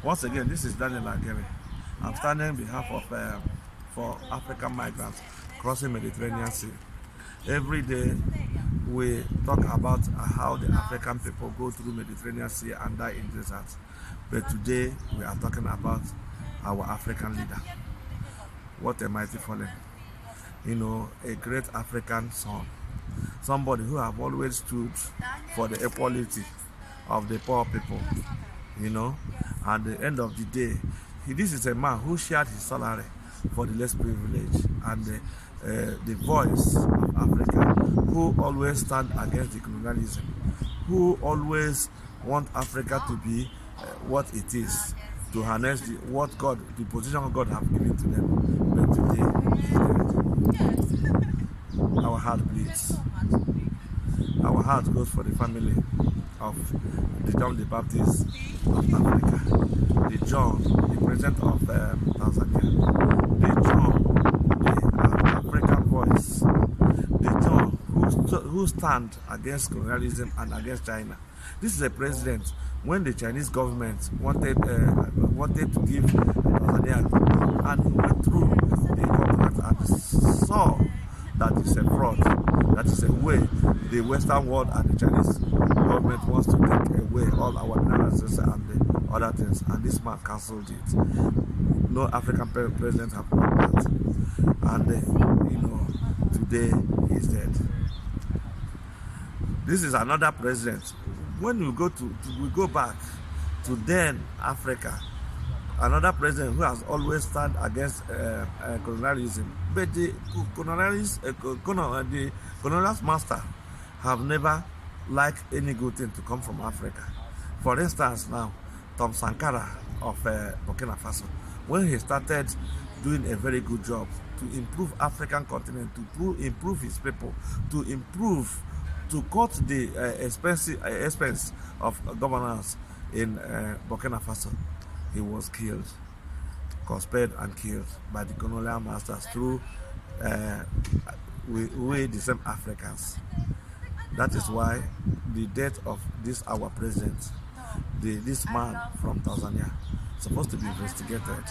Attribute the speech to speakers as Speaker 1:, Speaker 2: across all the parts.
Speaker 1: Once again, this is Daniel Agere. I'm standing on behalf of for African migrants crossing Mediterranean Sea. Every day we talk about how the African people go through Mediterranean Sea and die in deserts. But today we are talking about our African leader. What a mighty fallen. You know, a great African son. Somebody who have always stood for the equality of the poor people. You know, at the end of the day, this is a man who shared his salary for the less privileged, and the voice of Africa, who always stand against the colonialism, who always want Africa to be what it is, to harness the position God have given to them. But today, our heart bleeds. Our heart goes for the family of the John the Baptist of Africa, the John, the president of Tanzania, the John, the African voice, the John who stand against colonialism and against China. This is a president when the Chinese government wanted to give Tanzania, and he went through the contract and saw that it's a fraud. That is a way the Western world and the Chinese government wants to take away all our analysis and the other things, and this man cancelled it. No African president have done that, and you know, today he's dead. This is another president. When we go back to then Africa, another president who has always stand against colonialism, but the colonialist master have never liked any good thing to come from Africa. For instance, now Tom Sankara of Burkina Faso, when he started doing a very good job to improve African continent, to improve his people, to cut the expense of governance in Burkina Faso, he was killed, conspired and killed by the colonial masters through we the same Africans. That is why the death of this our president, this man from Tanzania, supposed to be investigated,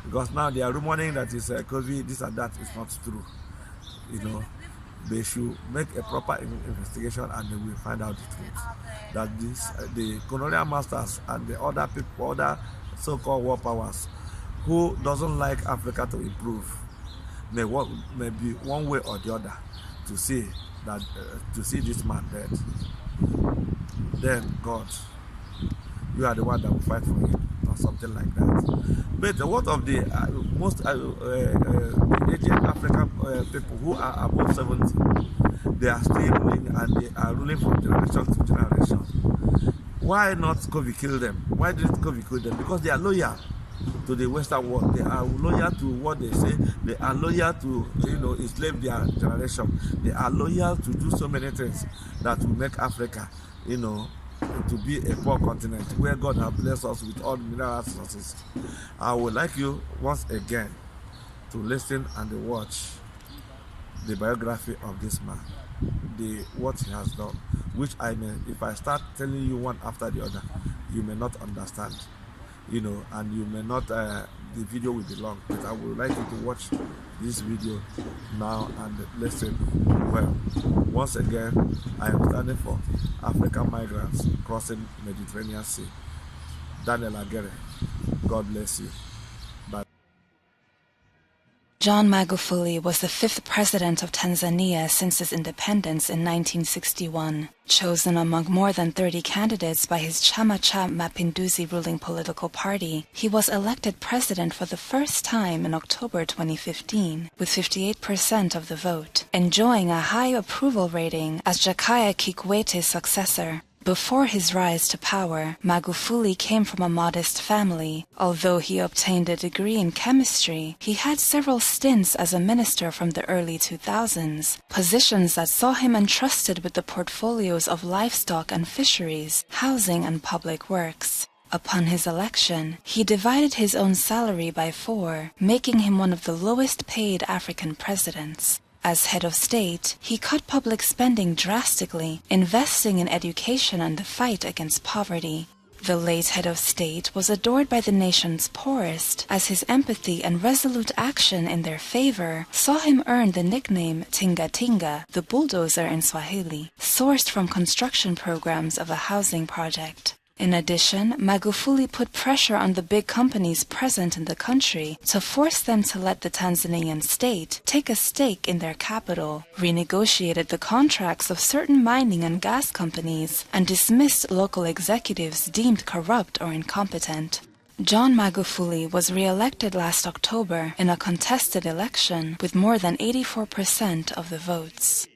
Speaker 1: because now they are rumoring that it's COVID, this and that is not true. You know, they should make a proper investigation and they will find out the truth. That the colonial masters and the other people, other so-called war powers, who doesn't like Africa to improve, may be one way or the other to see this man dead. Then God, you are the one that will fight for him, or something like that. But what of the most Asian African people who are above 70? They are still ruling, and they are ruling from generation to generation. Why not COVID kill them? Why didn't COVID kill them? Because they are loyal to the Western world. They are loyal to what they say. They are loyal to, enslave their generation. They are loyal to do so many things that will make Africa, to be a poor continent where God has blessed us with all mineral resources. I would like you once again to listen and watch the biography of this man, what he has done, which if I start telling you one after the other, you may not understand, and you may not, the video will be long, but I would like you to watch this video now and listen well. Once again, I am standing for African migrants crossing Mediterranean Sea. Daniel Agere, God bless you. Bye.
Speaker 2: John Magufuli was the 5th president of Tanzania since its independence in 1961. Chosen among more than 30 candidates by his Chama cha Mapinduzi ruling political party, he was elected president for the first time in October 2015, with 58% of the vote, enjoying a high approval rating as Jakaya Kikwete's successor. Before his rise to power, Magufuli came from a modest family. Although he obtained a degree in chemistry, he had several stints as a minister from the early 2000s, positions that saw him entrusted with the portfolios of livestock and fisheries, housing and public works. Upon his election, he divided his own salary by 4, making him one of the lowest paid African presidents. As head of state, he cut public spending drastically, investing in education and the fight against poverty. The late head of state was adored by the nation's poorest, as his empathy and resolute action in their favor saw him earn the nickname Tinga Tinga, the bulldozer in Swahili, sourced from construction programs of a housing project. In addition, Magufuli put pressure on the big companies present in the country to force them to let the Tanzanian state take a stake in their capital, renegotiated the contracts of certain mining and gas companies, and dismissed local executives deemed corrupt or incompetent. John Magufuli was re-elected last October in a contested election with more than 84% of the votes.